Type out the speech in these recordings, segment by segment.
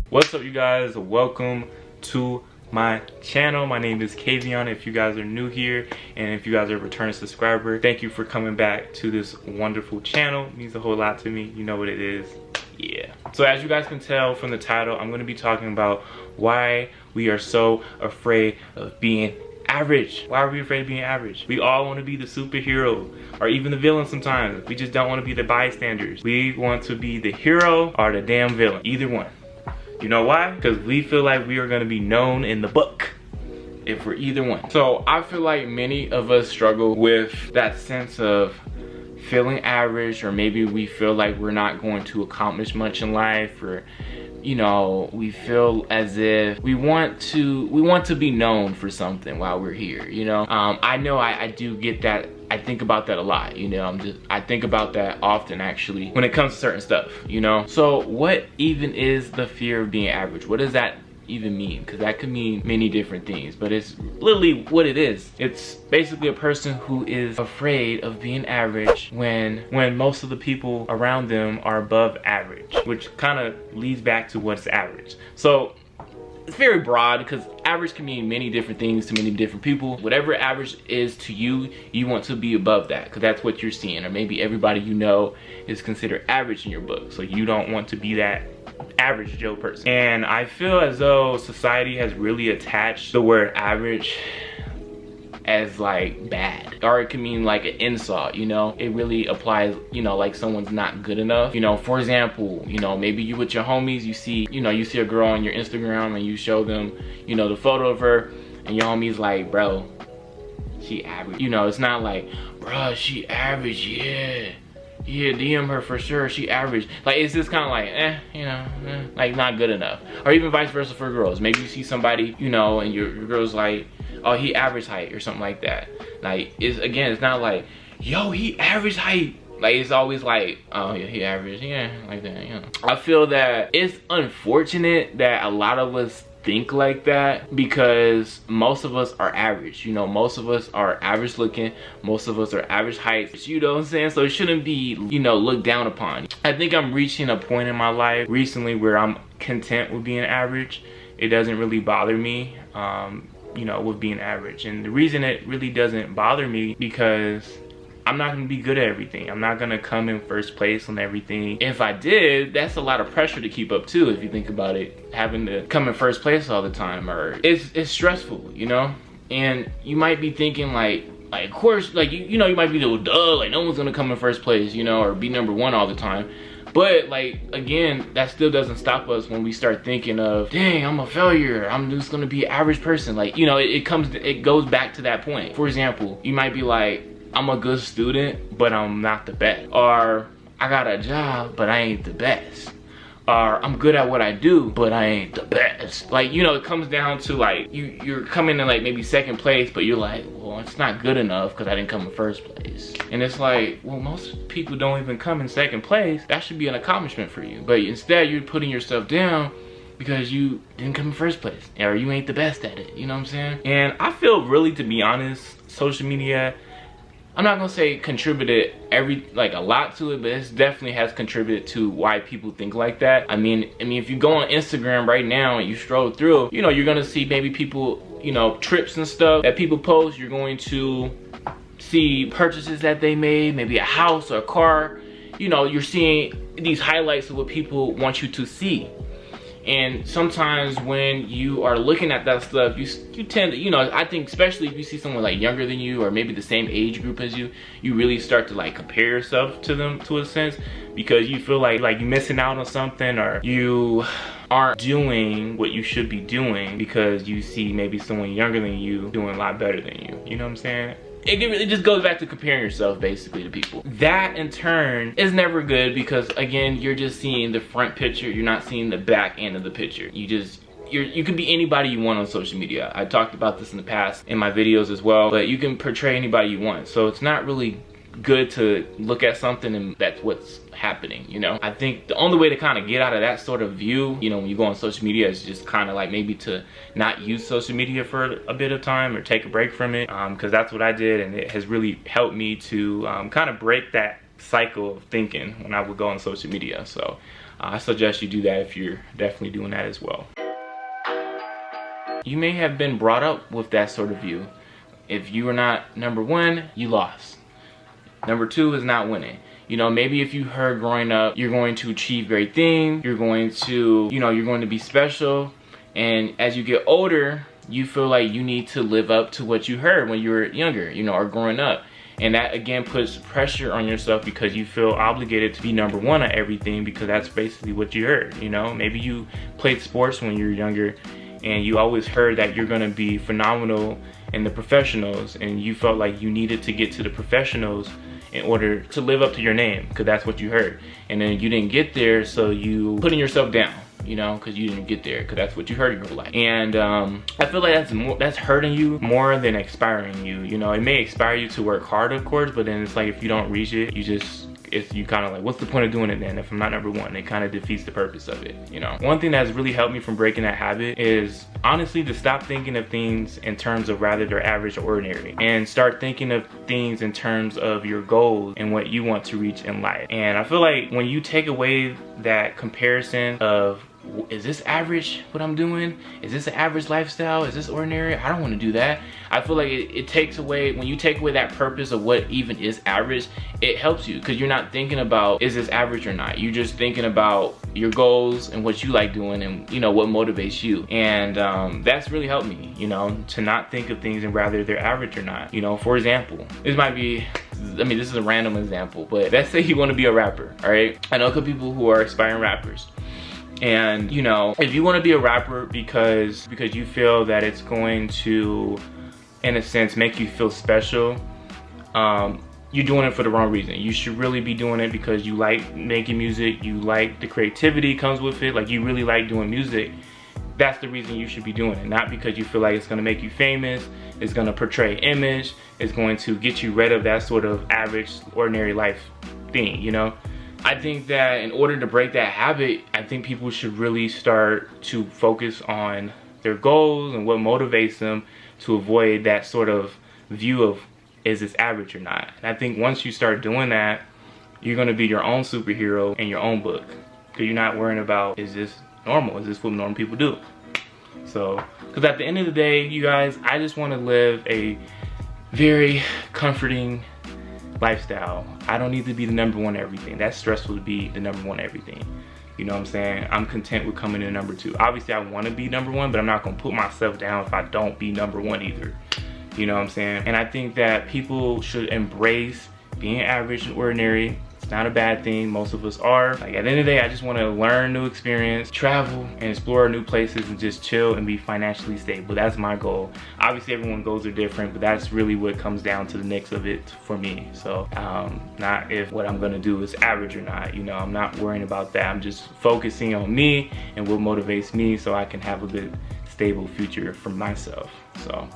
What's up, you guys? Welcome to my channel. My name is Kavion. If you guys are new here and if you guys are a returning subscriber, thank you for coming back to this wonderful channel. It means a whole lot to me. You know what it is. Yeah. So as you guys can tell from the title, I'm going to be talking about why we are so afraid of being average. Why are we afraid of being average? We all want to be the superhero or even the villain sometimes. We just don't want to be the bystanders. We want to be the hero or the damn villain. Either one. You know why? Because we feel like we are going to be known in the book if we're either one. So I feel like many of us struggle with that sense of feeling average, or maybe we feel like we're not going to accomplish much in life, or you know, we feel as if we want to be known for something while we're here, you know. I know I do get that. I think about that a lot, you know. I think about that often, actually, when it comes to certain stuff, you know. So what even is the fear of being average? What does that even mean? Because that could mean many different things, but it's literally what it is. It's basically a person who is afraid of being average when most of the people around them are above average, which kind of leads back to what's average. So it's very broad because average can mean many different things to many different people. Whatever average is to you, you want to be above that because that's what you're seeing. Or maybe everybody you know is considered average in your book, so you don't want to be that average Joe person. And I feel as though society has really attached the word average as like bad, or it can mean like an insult, you know. It really applies, you know, like someone's not good enough, you know. For example, you know, maybe you with your homies, you see a girl on your Instagram and you show them, you know, the photo of her, and your homie's like, bro, she average, you know. It's not like, bro, she average, yeah, DM her for sure, she average. Like, it's just kind of like, you know, like not good enough. Or even vice versa for girls. Maybe you see somebody, you know, and your girl's like, oh, he average height or something like that. Like, it's not like, yo, he average height. Like, it's always like, oh yeah, he average, yeah, like that, you know. I feel that it's unfortunate that a lot of us think like that because most of us are average, you know. Most of us are average looking, most of us are average heights, you know what I'm saying? So it shouldn't be, you know, looked down upon. I think I'm reaching a point in my life recently where I'm content with being average. It doesn't really bother me, you know, with being average. And the reason it really doesn't bother me because I'm not gonna be good at everything. I'm not gonna come in first place on everything. If I did, that's a lot of pressure to keep up too, if you think about it, having to come in first place all the time. Or it's stressful, you know. And you might be thinking like of course, like you know, you might be duh, like no one's gonna come in first place, you know, or be number one all the time. But like, again, that still doesn't stop us when we start thinking of, dang, I'm a failure, I'm just gonna be an average person. Like, you know, it goes back to that point. For example, you might be like, I'm a good student, but I'm not the best. Or I got a job, but I ain't the best. Or I'm good at what I do, but I ain't the best. Like, you know, it comes down to like, you're coming in like maybe second place, but you're like, well, it's not good enough because I didn't come in first place. And it's like, well, most people don't even come in second place. That should be an accomplishment for you. But instead, you're putting yourself down because you didn't come in first place, or you ain't the best at it, you know what I'm saying? And I feel, really, to be honest, social media, I'm not gonna say contributed a lot to it, but it definitely has contributed to why people think like that. I mean, if you go on Instagram right now and you scroll through, you know, you're gonna see maybe people, you know, trips and stuff that people post. You're going to see purchases that they made, maybe a house or a car. You know, you're seeing these highlights of what people want you to see. And sometimes when you are looking at that stuff, you tend to, you know, I think especially if you see someone like younger than you or maybe the same age group as you, you really start to like compare yourself to them to a sense, because you feel like you're missing out on something, or you aren't doing what you should be doing because you see maybe someone younger than you doing a lot better than you. You know what I'm saying? It just goes back to comparing yourself basically to people. That in turn is never good because, again, you're just seeing the front picture. You're not seeing the back end of the picture. You can be anybody you want on social media. I talked about this in the past in my videos as well, but you can portray anybody you want. So it's not really good to look at something and that's what's happening, you know. I think the only way to kind of get out of that sort of view, you know, when you go on social media, is just kind of like maybe to not use social media for a bit of time or take a break from it, because that's what I did, and it has really helped me to kind of break that cycle of thinking when I would go on social media. So I suggest you do that if you're definitely doing that as well. You may have been brought up with that sort of view. If you were not number one, you lost. Number two is not winning. You know, maybe if you heard growing up, you're going to achieve great things, you're going to, you know, you're going to be special. And as you get older, you feel like you need to live up to what you heard when you were younger, you know, or growing up. And that again puts pressure on yourself because you feel obligated to be number one at everything because that's basically what you heard, you know. Maybe you played sports when you were younger and you always heard that you're gonna be phenomenal in the professionals, and you felt like you needed to get to the professionals in order to live up to your name because that's what you heard. And then you didn't get there, so you putting yourself down, you know, because you didn't get there because that's what you heard in your life. And I feel like that's hurting you more than inspiring you. You know, it may inspire you to work hard, of course, but then it's like if you don't reach it, you kind of like, what's the point of doing it then if I'm not number one? It kind of defeats the purpose of it, you know. One thing that's really helped me from breaking that habit is honestly to stop thinking of things in terms of rather they're average or ordinary, and start thinking of things in terms of your goals and what you want to reach in life. And I feel like when you take away that comparison of, is this average what I'm doing? Is this an average lifestyle? Is this ordinary? I don't want to do that. I feel like it takes away, when you take away that purpose of what even is average, it helps you because you're not thinking about, is this average or not? You're just thinking about your goals and what you like doing and, you know, what motivates you. And that's really helped me, you know, to not think of things and rather they're average or not. You know, for example, this might be, I mean, this is a random example, but let's say you want to be a rapper, all right? I know a couple people who are aspiring rappers. And you know, if you want to be a rapper because you feel that it's going to, in a sense, make you feel special, you're doing it for the wrong reason. You should really be doing it because you like making music, you like the creativity comes with it, like you really like doing music. That's the reason you should be doing it, not because you feel like it's going to make you famous, it's going to portray image, it's going to get you rid of that sort of average, ordinary life thing, you know. I think that in order to break that habit, I think people should really start to focus on their goals and what motivates them to avoid that sort of view of, is this average or not? And I think once you start doing that, you're gonna be your own superhero in your own book. Because you're not worrying about, is this normal? Is this what normal people do? So, because at the end of the day, you guys, I just wanna live a very comforting lifestyle. I don't need to be the number one everything. That's stressful to be the number one everything. You know what I'm saying? I'm content with coming in number two. Obviously I want to be number one, but I'm not gonna put myself down if I don't be number one either. You know what I'm saying? And I think that people should embrace being average and ordinary. It's not a bad thing. Most of us are. Like at the end of the day, I just want to learn new experience, travel, and explore new places and just chill and be financially stable. That's my goal. Obviously, everyone's goals are different, but that's really what comes down to the next of it for me. So, not if what I'm gonna do is average or not. You know, I'm not worrying about that. I'm just focusing on me and what motivates me, so I can have a good, stable future for myself. So,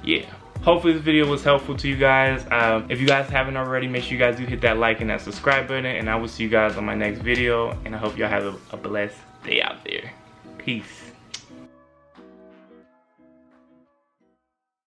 yeah. Hopefully this video was helpful to you guys. If you guys haven't already, make sure you guys do hit that like and that subscribe button, and I will see you guys on my next video, and I hope y'all have a blessed day out there. Peace.